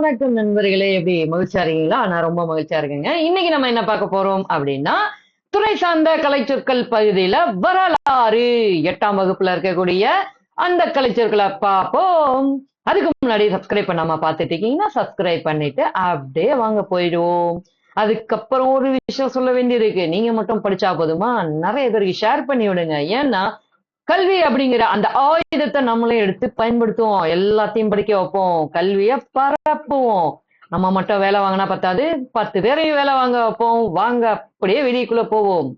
வணக்கம் நண்பர்களே, எப்படி மகிழ்ச்சியா இருக்கீங்களா? நான் ரொம்ப மகிழ்ச்சியா இருக்கேங்க. இன்னைக்கு நம்ம என்ன பார்க்க போறோம் அப்படின்னா, துறை சார்ந்த கலைச்சொற்கள் பகுதியில வரலாறு 8ஆம் வகுப்புல இருக்கக்கூடிய அந்த கலைச்சொற்களை பார்ப்போம். அதுக்கு முன்னாடி சப்ஸ்கிரைப் பண்ணாம பார்த்துட்டு இருக்கீங்கன்னா சப்ஸ்கிரைப் பண்ணிட்டு அப்படியே வாங்க போயிடுவோம். அதுக்கப்புறம் ஒரு விஷயம் சொல்ல வேண்டியிருக்கு. நீங்க மட்டும் படிச்சா போதுமா? நிறைய பேருக்கு ஷேர் பண்ணி விடுங்க. ஏன்னா கல்வி அப்படிங்கிற அந்த ஆயுதத்தை நம்மளே எடுத்து பயன்படுத்துவோம். எல்லாத்தையும் படிக்க வைப்போம். கல்வியை பரப்புவோம். நம்ம மட்டும் வேலை வாங்கினா பத்தாது, 10 பேரையும் வேலை வாங்க வைப்போம். வாங்க அப்படியே வெளிக்குள்ள போவோம்.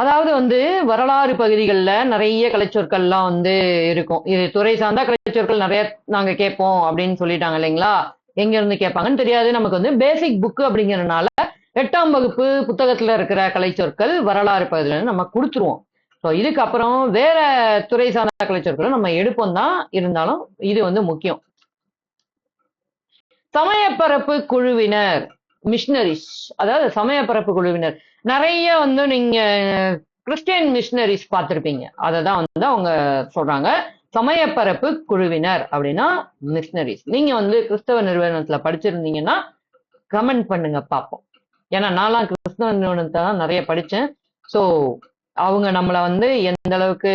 அதாவது வரலாறு பகுதிகளில் நிறைய கலைச்சொற்கள்லாம் இருக்கும். இது துறை சார்ந்த கலைச்சொற்கள் நிறைய நாங்க கேட்போம் அப்படின்னு சொல்லிட்டாங்க இல்லைங்களா? எங்க இருந்து கேட்பாங்கன்னு தெரியாது. நமக்கு பேசிக் புக் அப்படிங்கறதுனால 8ஆம் வகுப்பு புத்தகத்துல இருக்கிற கலைச்சொற்கள் வரலாறு பகுதியில நம்ம கொடுத்துருவோம். ஸோ இதுக்கப்புறம் வேற துறை சார்ந்த கலைச்சொற்களும் நம்ம எடுப்போம் தான், இருந்தாலும் இது முக்கியம். சமயப்பரப்பு குழுவினர், மிஷனரிஸ், அதாவது சமயப்பரப்பு குழுவினர் நிறைய நீங்க கிறிஸ்டியன் மிஷனரிஸ் பார்த்திருப்பீங்க. அதை தான் அவங்க சொல்றாங்க. சமயப்பரப்பு குழுவினர் அப்படின்னா மிஷனரிஸ். நீங்க கிறிஸ்தவ நிறுவனத்துல படிச்சிருந்தீங்கன்னா கமெண்ட் பண்ணுங்க பார்ப்போம். ஏன்னா நான்லாம் கிறிஸ்தவ நிறுவனத்தை தான் நிறைய படிச்சேன். ஸோ அவங்க நம்மளை எந்த அளவுக்கு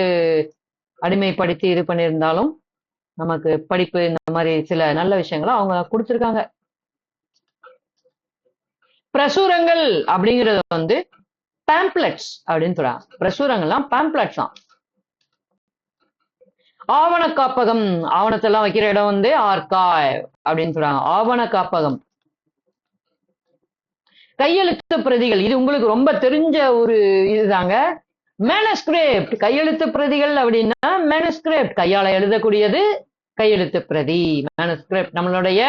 அடிமைப்படுத்தி இது பண்ணியிருந்தாலும் நமக்கு படிப்பு இந்த மாதிரி சில நல்ல விஷயங்களை அவங்க கொடுத்துருக்காங்க. பிரசுரங்கள் அப்படிங்கிறது பேம்ப்ளெட்ஸ் அப்படின்னு சொல்றாங்க. பிரசுரங்கள்லாம் பேம்ப்ளெட்ஸ் தான். ஆவண காப்பகம், ஆவணத்தெல்லாம் வைக்கிற இடம் ஆர்கைவ் அப்படின்னு சொல்றாங்க. ஆவண காப்பகம். கையெழுத்து பிரதிகள், இது உங்களுக்கு ரொம்ப தெரிஞ்ச ஒரு இதுதாங்க. மேனஸ்கிரிப்ட், கையெழுத்து பிரதிகள் அப்படின்னா மேனஸ்கிரிப்ட், கையால எழுதக்கூடியது கையெழுத்து பிரதி. மேனஸ்கிரிப்ட் நம்மளுடைய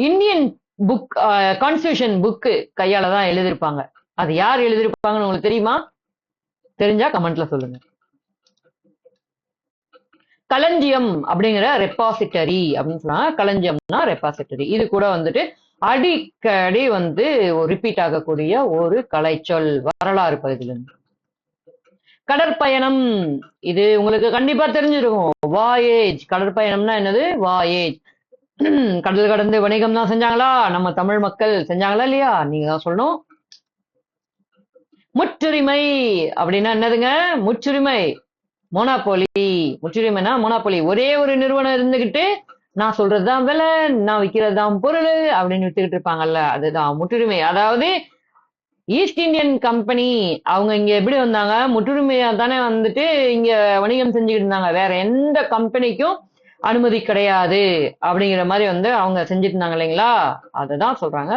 இந்தியன் புக், கான்ஸ்டியூஷன் புக்கு கையால தான் எழுதியிருப்பாங்க. அது யார் எழுதியிருப்பாங்கன்னு உங்களுக்கு தெரியுமா? தெரிஞ்சா கமெண்ட்ல சொல்லுங்க. களஞ்சியம் அப்படிங்கிற ரெப்பாசிட்டரி அப்படின்னு சொன்னாங்க. களஞ்சியம்னா ரெப்பாசிட்டரி. இது கூட அடிக்கடி ரிப்பீட் ஆகக்கூடிய ஒரு கலைச்சொல் வரலாறு பகுதியிலிருந்து. கடற்பயணம், இது உங்களுக்கு கண்டிப்பா தெரிஞ்சிருக்கும். வாயேஜ், கடற்பயணம்னா என்னது? வாயேஜ். கடல் கடந்து வணிகம் தான் செஞ்சாங்களா நம்ம தமிழ் மக்கள்? செஞ்சாங்களா இல்லையா? நீங்க தான் சொல்லணும். முற்றுரிமை அப்படின்னா என்னதுங்க? முற்றுரிமை, மோனாப்போலி. முற்றுரிமைனா மோனாப்போலி. ஒரே ஒரு நிறுவனம் இருந்துகிட்டு நான் சொல்றதுதான் விலை, நான் விற்கிறது தான் பொருள் அப்படின்னு வித்துக்கிட்டு இருப்பாங்கல்ல, அதுதான் முற்றுரிமை. அதாவது ஈஸ்ட் இந்தியன் கம்பெனி அவங்க இங்க எப்படி வந்தாங்க? முற்றுரிமையா தானே இங்க வணிகம் செஞ்சுக்கிட்டு இருந்தாங்க. வேற எந்த கம்பெனிக்கும் அனுமதி கிடையாது அப்படிங்கிற மாதிரி அவங்க செஞ்சுட்டு இருந்தாங்க இல்லைங்களா? அததான் சொல்றாங்க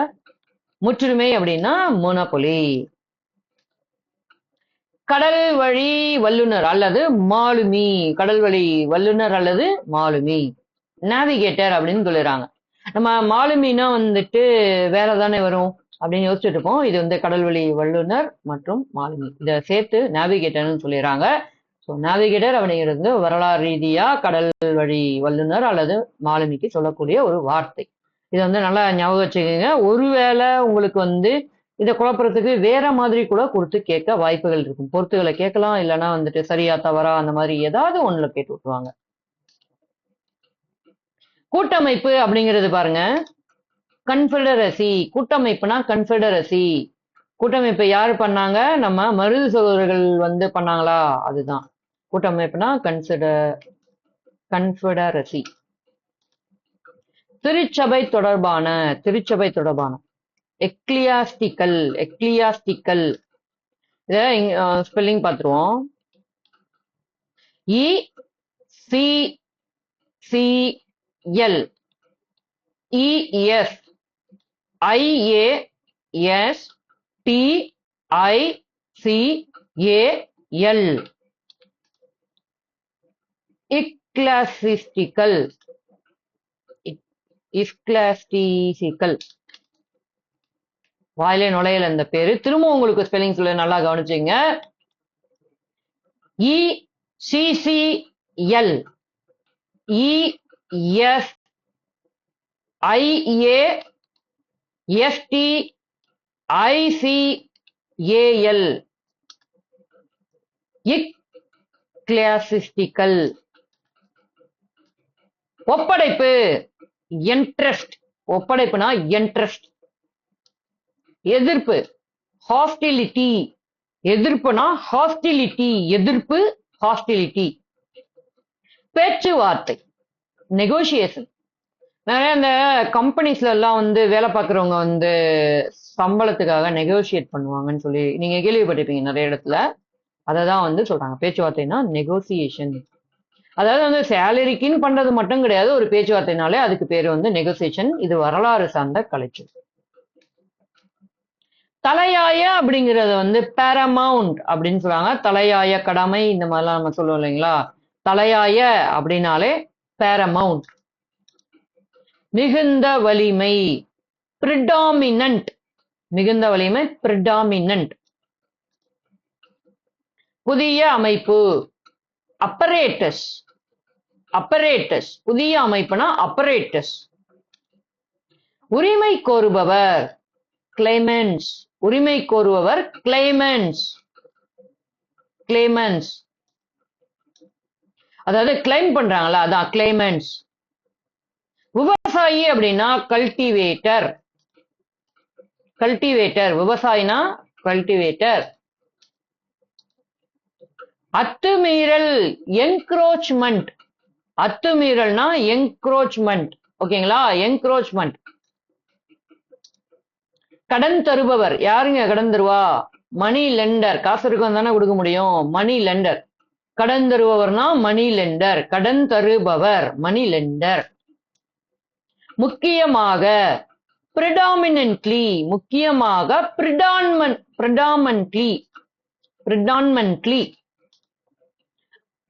முற்றுரிமை அப்படின்னா மோனோபொலி. கடல் வழி வல்லுனர் அல்லது மாலுமி, கடல் வழி வல்லுனர் அல்லது மாலுமி, நேவிகேட்டர் அப்படின்னு சொல்லிடுறாங்க. நம்ம மாலுமினா வேற தானே வரும் அப்படின்னு யோசிச்சுட்டு இருப்போம். இது கடல்வழி வல்லுனர் மற்றும் மாலுமி, இதை சேர்த்து நேவிகேட்டர்னு சொல்லிடுறாங்க. ஸோ நேவிகேட்டர் அப்படிங்கிறது வரலாறு ரீதியா கடல் வழி வல்லுனர் அல்லது மாலுமிக்கு சொல்லக்கூடிய ஒரு வார்த்தை. இது நல்லா ஞாபகம் வச்சுக்கோங்க. ஒருவேளை உங்களுக்கு இதை குழப்பறதுக்கு வேற மாதிரி கூட கொடுத்து கேட்க வாய்ப்புகள் இருக்கும். பொறுத்துகளை கேட்கலாம், இல்லைன்னா சரியா தவறா அந்த மாதிரி ஏதாவது ஒண்ணுல கேட்டு விட்டுருவாங்க. கூட்டமைப்பு அப்படிங்கிறது பாருங்க, கன்ஃபெடரசி. கூட்டமைப்புனா கன்ஃபெடரசி. கூட்டமைப்பை யாரு பண்ணாங்க? நம்ம மருது சகோதரர்கள் பண்ணாங்களா? அதுதான் கூட்டமைப்புனா கன்ஃபெடரசி. திருச்சபை தொடர்பான, திருச்சபை தொடர்பான எக்லியாஸ்டிக்கல், எக்லியாஸ்டிக்கல். இத ஸ்பெல்லிங் பார்த்துருவோம். E C C L E S I A S TICAL. Ecclesiastical, ecclesiastical. வாயிலே நுழையல இந்த பேரு. திரும்ப உங்களுக்கு ஸ்பெல்லிங் சொல்ல நல்லா கவனிச்சுங்க. ECCL ESIASTICAL. இக்லாசிஸ்டிக்கல். ஒப்படைப்பு இன்ட்ரஸ்ட். ஒப்படைப்புனா இன்ட்ரஸ்ட். எதிர்ப்பு ஹாஸ்டிலிட்டி. எதிர்ப்புனா ஹாஸ்டிலிட்டி. எதிர்ப்பு ஹாஸ்டிலிட்டி. பேச்சுவார்த்தை நெகோசியேஷன். நிறைய இந்த கம்பெனிஸ்ல எல்லாம் வந்து வேலை பார்க்குறவங்க வந்து சம்பளத்துக்காக நெகோசியேட் பண்ணுவாங்கன்னு சொல்லி நீங்க கேள்விப்பட்டிருப்பீங்க நிறைய இடத்துல. அதை தான் வந்து சொல்றாங்க பேச்சுவார்த்தைனா நெகோசியேஷன். அதாவது வந்து சேலரிக்குன்னு பண்றது மட்டும் கிடையாது, ஒரு பேச்சுவார்த்தைனாலே அதுக்கு பேர் வந்து நெகோசியேஷன். இது வரலாறு சார்ந்த கலைச்சொல். தலையாய அப்படிங்கறத வந்து பேரமவுண்ட் அப்படின்னு சொல்றாங்க. தலையாய கடமை இந்த மாதிரிலாம் நம்ம சொல்லுவோம் இல்லைங்களா. தலையாய அப்படின்னாலே பேரமவுண்ட். மிகுந்த வலிமை predominant. மிகுந்த வலிமை predominant. புதிய அமைப்பு apparatus. apparatus புதிய அமைப்புனா apparatus. உரிமை கோருபவர் claimants. உரிமை கோருபவர் claimants. claimants அதாவது கிளைம் பண்றாங்களா அதான் claimants. விவசாயி அப்படின்னா கல்டிவேட்டர். கல்டிவேட்டர் விவசாயினா கல்டிவேட்டர். அத்துமீறல் என்க்ரோச்மெண்ட். அத்துமீறல்னா என்க்ரோச்மெண்ட். ஓகேங்களா, என்க்ரோச்மெண்ட். கடன் தருபவர் யாருங்க கடன் தருவா? Money lender. காசு இருக்கும் தானே கொடுக்க முடியும். Money lender. கடன் தருபவர்னா மணி லெண்டர். கடன் தருபவர் மணி லெண்டர். முக்கியமாக predominantly. முக்கியமாக predominantly. predominantly.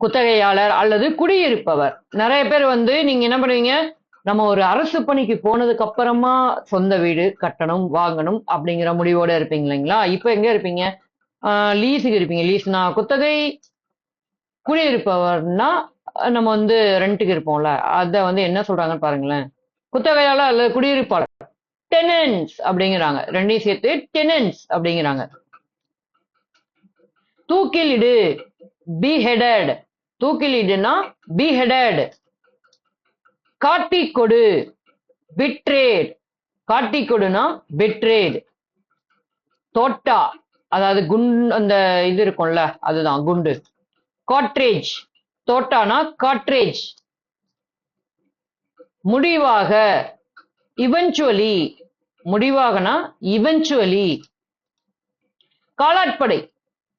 குத்தகையாளர் அல்லது குடியிருப்பவர். நிறைய பேர் வந்து நீங்க என்ன பண்ணுவீங்க, நம்ம ஒரு அரசு பணிக்கு போனதுக்கு அப்புறமா சொந்த வீடு கட்டணும் வாங்கணும் அப்படிங்கிற முடிவோட இருப்பீங்க இல்லைங்களா. இப்ப எங்க இருப்பீங்க? லீஸுக்கு இருப்பீங்க. லீஸ்னா குத்தகை. குடியிருப்பவர்னா நம்ம வந்து ரெண்ட்டுக்கு இருப்போம்ல, அத வந்து என்ன சொல்றாங்கன்னு பாருங்களேன். குத்தகையாளர் அல்லது குடியிருப்பாளர் டெனன்ஸ் அப்படிங்கிறாங்க. ரெண்டையும் சேர்த்து டெனன்ஸ் அப்படிங்கிறாங்க. தூக்கிலிடு beheaded. தூக்கிலிடுனா beheaded. காட்டிக்கொடு betrayed. காட்டிக்கொடுனா betrayed. தோட்டா அதாவது குண்டு, அந்த இது இருக்கும்ல அதுதான் குண்டு. காட்ரேஜ். தோட்டானா காட்ரேஜ். முடிவாக eventually. முடிவாகனா eventually. காலாட்படை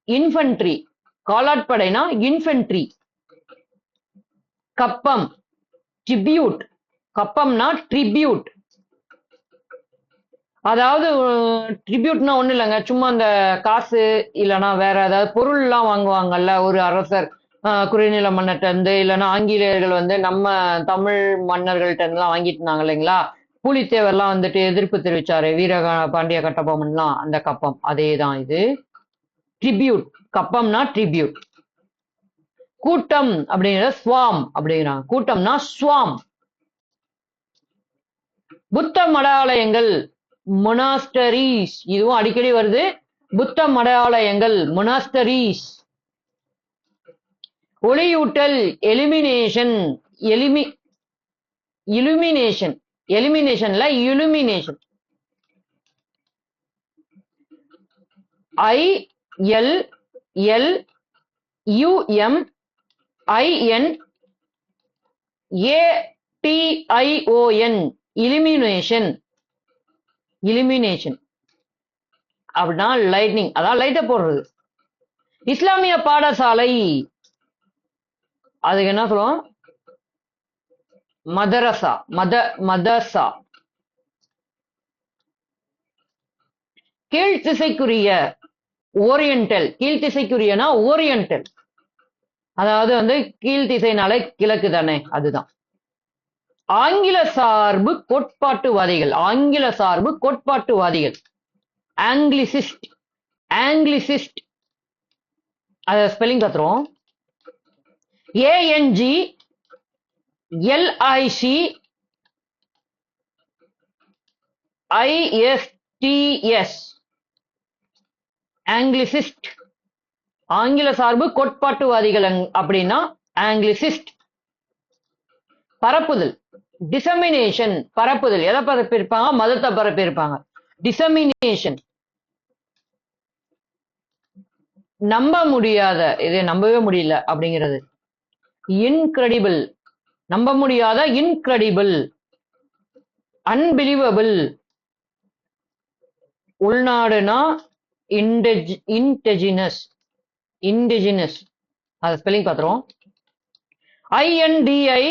இன்ஃபன்ட்ரி. காலாட்படைனா இன்ஃபன்ட்ரி. கப்பம் ட்ரிபியூட். கப்பம்னா ட்ரிபியூட். அதாவது ட்ரிபியூட்னா ஒண்ணு இல்லைங்க, சும்மா அந்த காசு இல்லைன்னா வேற ஏதாவது பொருள் எல்லாம் வாங்குவாங்கல்ல. ஒரு அரசர் குறுநில மன்னர்கிட்ட இருந்து இல்லைன்னா ஆங்கிலேயர்கள் வந்து நம்ம தமிழ் மன்னர்கள்ட்ட இருந்துலாம் வாங்கிட்டு இருந்தாங்க இல்லைங்களா. பூலித்தேவர்லாம் வந்துட்டு எதிர்ப்பு தெரிவிச்சாரு, வீர பாண்டிய கட்டபொம்மன்லாம். அந்த கப்பம் அதேதான் இது. ட்ரிபியூட். கப்பம்னா ட்ரிபியூட். கூட்டம் அப்படிங்கிற ஸ்வாம் அப்படிங்கிறாங்க. கூட்டம்னா ஸ்வாம். புத்த மடாலயங்கள் மொனாஸ்டரிஸ். இதுவும் அடிக்கடி வருது. புத்த மடாலயங்கள் மொனாஸ்டரிஸ். ஒளியூட்டல் எலிமினேஷன். இலுமினேஷன். எலிமினேஷன்ல இலுமினேஷன். ILLUMINATION. இலுமினேஷன். இலுமினேஷன் அப்படின்னா லைட்னிங், அதான் லைட்ட போடுறது. இஸ்லாமிய பாடசாலை அதுக்கு என்ன சொல்லுவோம்? மதரசா. மதரசா. கீழ்த்திசைக்குரிய ஓரியண்டல். கீழ்த்திசைக்குரியனா ஓரியண்டல். அதாவது வந்து கீழ்த்திசைனாலே கிழக்கு தானே, அதுதான். ஆங்கில சார்பு கோட்பாட்டுவாதிகள். ஆங்கில சார்பு கோட்பாட்டுவாதிகள் ஆங்கிலிசிஸ்ட். ஆங்கிலிசிஸ்ட் அத ஸ்பெல்லிங் பார்த்துருவோம். ANGLICISTS. ஆங்கிலிசிஸ்ட். ஆங்கில சார்பு கோட்பாட்டுவாதிகள் அப்படின்னா ஆங்கிலிசிஸ்ட். பரப்புதல். டிசமினேஷன் பரப்புதல். எதை பரப்பியிருப்பாங்க? மதத்தை பரப்பியிருப்பாங்க. டிசமினேஷன் நம்ப முடியாத, இதை நம்பவே முடியல அப்படிங்கிறது. இன்கிரெடிபிள் நம்ப முடியாத, இன்கிரெடிபிள். அன்பிலீவபிள் உள்நாடுனா இன்டெஜினஸ். இன்டிஜினஸ் அது ஸ்பெல்லிங் பார்த்துருவோம். INDIGENOUS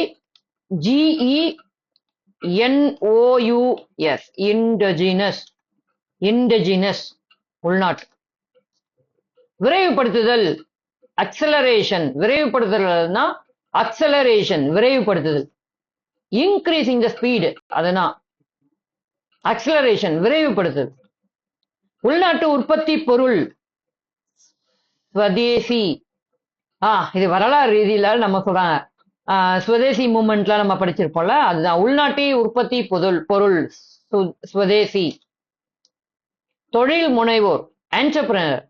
indigenous. இன்டெஜினஸ் உள்நாட்டு. விரைவுபடுத்துதல் அக்சலரேஷன். விரைவுபடுத்துதல்னா அக்சலரேஷன் விரைவுபடுத்துதல். இன்க்ரீசிங் த ஸ்பீடு அதுதான் அக்சலரேஷன் விரைவுபடுத்துதல். உள்நாட்டு உற்பத்தி பொருள் ஸ்வதேசி. இது வரலாறு ரீதியில நம்ம சொல்றாங்க. ஸ்வதேசி மூமெண்ட்ல நம்ம படிச்சிருப்போம்ல, அதுதான் உள்நாட்டு உற்பத்தி பொருள் ஸ்வதேசி. தொழில் முனைவோர் ஆண்டர்பிரனர்.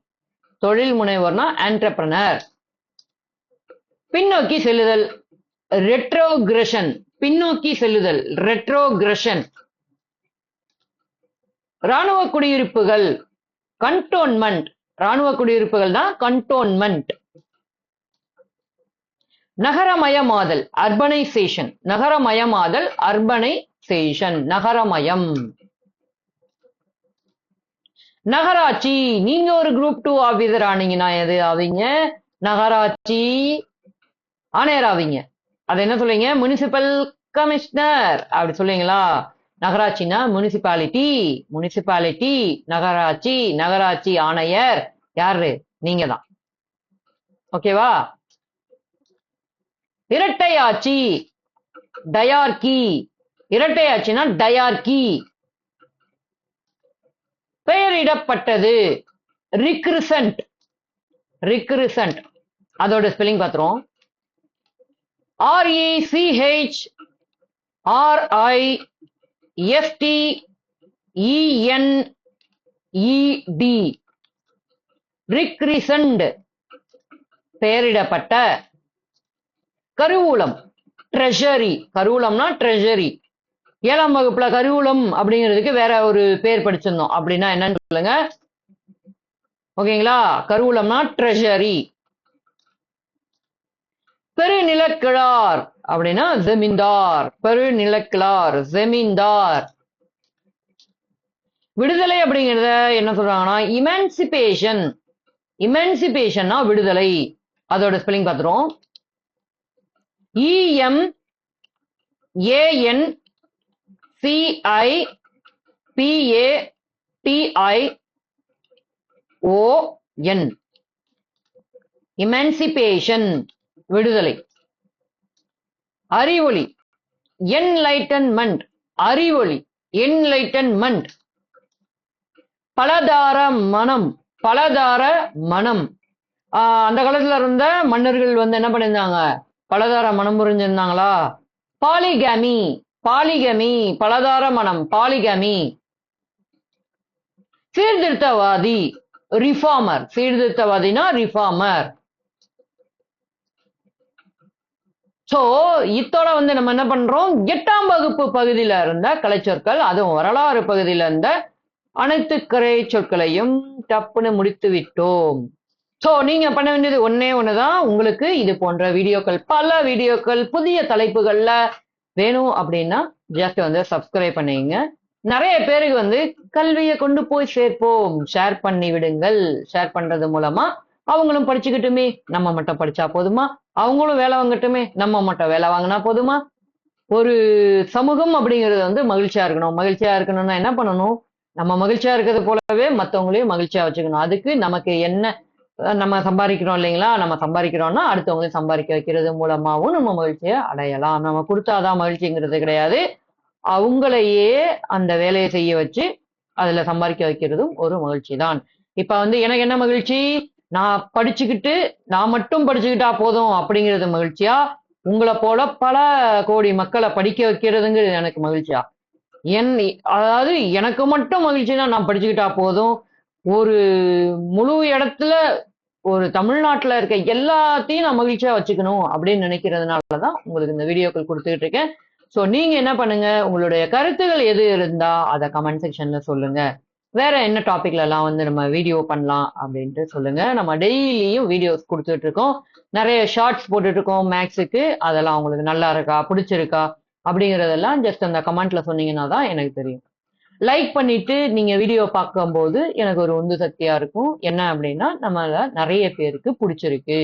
தொழில் முனைவோர்னா ஆண்டர்பிரனர். பின்னோக்கி செல்லுதல் ரெட்ரோகிரஷன். பின்னோக்கி செல்லுதல் ரெட்ரோகிரஷன். ராணுவ குடியிருப்புகள் கண்டோன்மெண்ட். ராணுவ குடியிருப்புகள் தான் கண்டோன்மெண்ட். நகரமயமாதல் அர்பனைசேஷன். நகரமயமாதல் அர்பனைசேஷன். நகரமயம். நகராட்சி. நீங்க ஒரு குரூப் 2 ஆபீசர் ஆனீங்கன்னா எது ஆவீங்க? நகராட்சி ஆணையர் ஆவீங்க. அது என்ன சொல்லுவீங்க? முனிசிபல் கமிஷனர் அப்படி சொல்லுவீங்களா? நகராட்சினா முனிசிபாலிட்டி. முனிசிபாலிட்டி நகராட்சி. நகராட்சி ஆணையர் யாரு? நீங்க தான். ஓகேவா? இரட்டை ஆட்சி டயார்கி. இரட்டை ஆட்சினா டயார்கி. பெயரிடப்பட்டது ரிக்ரிசன்ட். ரிக்ரிசன்ட் அதோட ஸ்பெல்லிங் பார்த்துருவோம். RECHRISTENED. ரிக்ரிசன்ட் பெயரிடப்பட்ட. கருவூலம் ட்ரெஷரி. கருவூலம்னா ட்ரெஷரி. 7ஆம் வகுப்புல கருவூலம் அப்படிங்கிறதுக்கு வேற ஒரு பேர் படிச்சிருந்தோம். அப்படின்னா என்னன்னு சொல்லுங்க. ஓகேங்களா? கருவூலம்னா ட்ரெஷரி. பெருநிலக்கிழார் அப்படின்னா ஜமீன்தார். பெருநிலக்கிழார் ஜமீன்தார். விடுதலை அப்படிங்கிறத என்ன சொல்றாங்கன்னா இமான்சிபேஷன். இமான்சிபேஷன்னா விடுதலை. அதோட ஸ்பெல்லிங் பார்த்துருவோம். EMANCIPATION. இமான்சிபேஷன் விடுதலை. அறிவொளி என்லைட்டன்மெண்ட். அறிவொளி என்லைட்டன்மெண்ட். பலதார மனம். பலதார மனம். அந்த காலத்துல இருந்த மன்னர்கள் என்ன பண்ணியிருந்தாங்க? பலதார மனம் புரிஞ்சிருந்தாங்களா? பாலிகமி. பாலிகமி பலதார மனம். பாலிகமி. சீர்திருத்தவாதி ரிஃபார்மர். சீர்திருத்தவாதினா ரிஃபார்மர். சோ இத்தோட நம்ம என்ன பண்றோம்? 8ஆம் வகுப்பு பகுதியில இருந்த கலைச்சொற்கள், அதுவும் வரலாறு பகுதியில இருந்த அனைத்து கலை சொற்களையும் டப்புன்னு முடித்து விட்டோம். சோ நீங்க பண்ண வேண்டியது ஒன்னே ஒண்ணுதான். உங்களுக்கு இது போன்ற வீடியோக்கள், பல வீடியோக்கள் புதிய தலைப்புகள்ல வேணும் அப்படின்னா ஜஸ்ட் சப்ஸ்கிரைப் பண்ணிங்க. நிறைய பேருக்கு கல்வியை கொண்டு போய் சேர்ப்போம். ஷேர் பண்ணி விடுங்கள். ஷேர் பண்றது மூலமா அவங்களும் படிச்சுக்கிட்டுமே. நம்ம மட்டும் படிச்சா போதுமா? அவங்களும் வேலை வாங்கட்டுமே. நம்ம மட்டும் வேலை வாங்கினா போதுமா? ஒரு சமூகம் அப்படிங்கிறது மகிழ்ச்சியா இருக்கணும். மகிழ்ச்சியா இருக்கணும்னா என்ன பண்ணணும்? நம்ம மகிழ்ச்சியா இருக்கிறது போலவே மற்றவங்களையும் மகிழ்ச்சியா வச்சுக்கணும். அதுக்கு நமக்கு என்ன நம்ம சம்பாதிக்கிறோம் இல்லைங்களா? நம்ம சம்பாதிக்கிறோம்னா அடுத்தவங்களையும் சம்பாதிக்க வைக்கிறது மூலமாவும் நம்ம மகிழ்ச்சியை அடையலாம். நம்ம கொடுத்தாதான் மகிழ்ச்சிங்கிறது கிடையாது. அவங்களையே அந்த வேலையை செய்ய வச்சு அதுல சம்பாதிக்க வைக்கிறதும் ஒரு மகிழ்ச்சி தான். இப்ப எனக்கு என்ன மகிழ்ச்சி? நான் படிச்சுக்கிட்டு நான் மட்டும் படிச்சுக்கிட்டா போதும் அப்படிங்கிறது மகிழ்ச்சியா? உங்களை போல பல கோடி மக்களை படிக்க வைக்கிறதுங்கிறது எனக்கு மகிழ்ச்சியா? அதாவது எனக்கு மட்டும் மகிழ்ச்சினா நான் படிச்சுக்கிட்டா போதும். ஒரு முழு இடத்துல ஒரு தமிழ்நாட்டுல இருக்க எல்லாத்தையும் நான் மகிழ்ச்சியா வச்சுக்கணும் அப்படின்னு நினைக்கிறதுனாலதான் உங்களுக்கு இந்த வீடியோக்கள் கொடுத்துட்டு இருக்கேன். சோ நீங்க என்ன பண்ணுங்க, உங்களுடைய கருத்துகள் எது இருந்தா அதை கமெண்ட் செக்ஷன்ல சொல்லுங்க. வேற என்ன டாபிக்ல எல்லாம் வந்து நம்ம வீடியோ பண்ணலாம் அப்படின்ட்டு சொல்லுங்க. நம்ம டெய்லியும் வீடியோஸ் கொடுத்துட்டு இருக்கோம். நிறைய ஷார்ட்ஸ் போட்டுட்டு இருக்கோம் மேக்ஸுக்கு. அதெல்லாம் உங்களுக்கு நல்லா இருக்கா, பிடிச்சிருக்கா அப்படிங்கறதெல்லாம் ஜஸ்ட் அந்த கமெண்ட்ல சொன்னீங்கன்னா தான் எனக்கு தெரியும். லைக் பண்ணிட்டு நீங்க வீடியோ பார்க்கும்போது எனக்கு ஒரு உந்து சக்தியா இருக்கும். என்ன அப்படின்னா நம்மள நிறைய பேருக்கு பிடிச்சிருக்கு.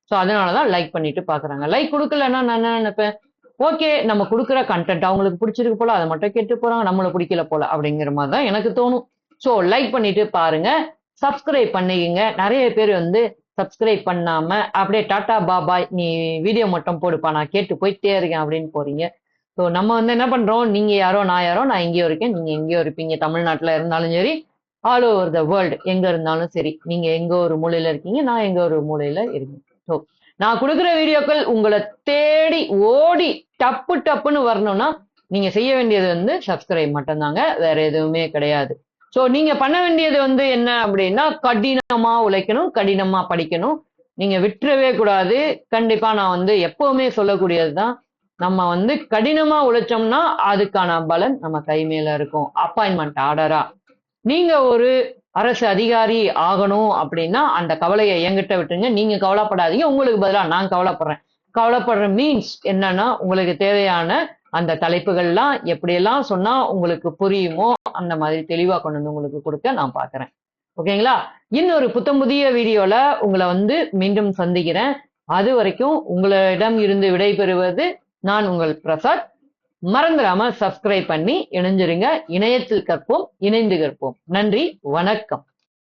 ஸோ அதனாலதான் லைக் பண்ணிட்டு பாக்குறாங்க. லைக் கொடுக்கலன்னா நான் என்ன நினைப்பேன், ஓகே நம்ம கொடுக்குற கண்டென்ட் அவங்களுக்கு பிடிச்சிருக்கு போல, அதை மட்டும் கேட்டு போறாங்க, நம்மள பிடிக்கல போல அப்படிங்கிற மாதிரி தான் எனக்கு தோணும். ஸோ லைக் பண்ணிட்டு பாருங்க, சப்ஸ்கிரைப் பண்ணிக்கங்க. நிறைய பேர் வந்து சப்ஸ்கிரைப் பண்ணாம அப்படியே டாடா பாபாய் நீ வீடியோ மட்டும் போடுப்பா நான் கேட்டு போயிட்டே இருக்கேன் அப்படின்னு போறீங்க. ஸோ நம்ம வந்து என்ன பண்றோம், நீங்க யாரோ நான் யாரோ, நான் எங்கேயோ இருக்கேன் நீங்க எங்கேயோ இருப்பீங்க. தமிழ்நாட்டுல இருந்தாலும் சரி, ஆல் ஓவர் த வேர்ல்டு எங்க இருந்தாலும் சரி, நீங்க எங்க ஒரு மூலையில இருக்கீங்க, நான் எங்க ஒரு மூலையில இருக்கேன். ஸோ நான் கொடுக்குற வீடியோக்கள் உங்களை தேடி ஓடி டப்பு டப்புன்னு வரணும்னா நீங்க செய்ய வேண்டியது வந்து சப்ஸ்கிரைப் மட்டும்தாங்க, வேற எதுவுமே கிடையாது. சோ நீங்க பண்ண வேண்டியது வந்து என்ன அப்படின்னா, கடினமா உழைக்கணும், கடினமா படிக்கணும். நீங்க விட்டுறவே கூடாது. கண்டிப்பா நான் வந்து எப்பவுமே சொல்லக்கூடியதுதான், நம்ம வந்து கடினமா உழைச்சோம்னா அதுக்கான பலன் நம்ம கை மேல இருக்கும். அப்பாயின்மெண்ட் ஆர்டரா நீங்க ஒரு அரசு அதிகாரி ஆகணும் அப்படின்னா அந்த கவலையை என்கிட்ட விட்டுருங்க. நீங்க கவலைப்படாதீங்க, உங்களுக்கு பதிலா நான் கவலைப்படுறேன். கவலைப்படுற மீன்ஸ் என்னன்னா, உங்களுக்கு தேவையான அந்த தலைப்புகள்லாம் எப்படியெல்லாம் சொன்னா உங்களுக்கு புரியுமோ அந்த மாதிரி தெளிவா கொண்டு வந்து உங்களுக்கு கொடுக்க நான் பாக்குறேன். ஓகேங்களா? இன்னொரு புத்தம் புதிய வீடியோல உங்களை வந்து மீண்டும் சந்திக்கிறேன். அது வரைக்கும் உங்களிடம் இருந்து விடைபெறுவது நான் உங்கள் பிரசாத். மறந்துடாம சப்ஸ்கிரைப் பண்ணி இணைஞ்சிருங்க. இணையத்தில் கற்போம், இணைந்து கற்போம். நன்றி, வணக்கம்.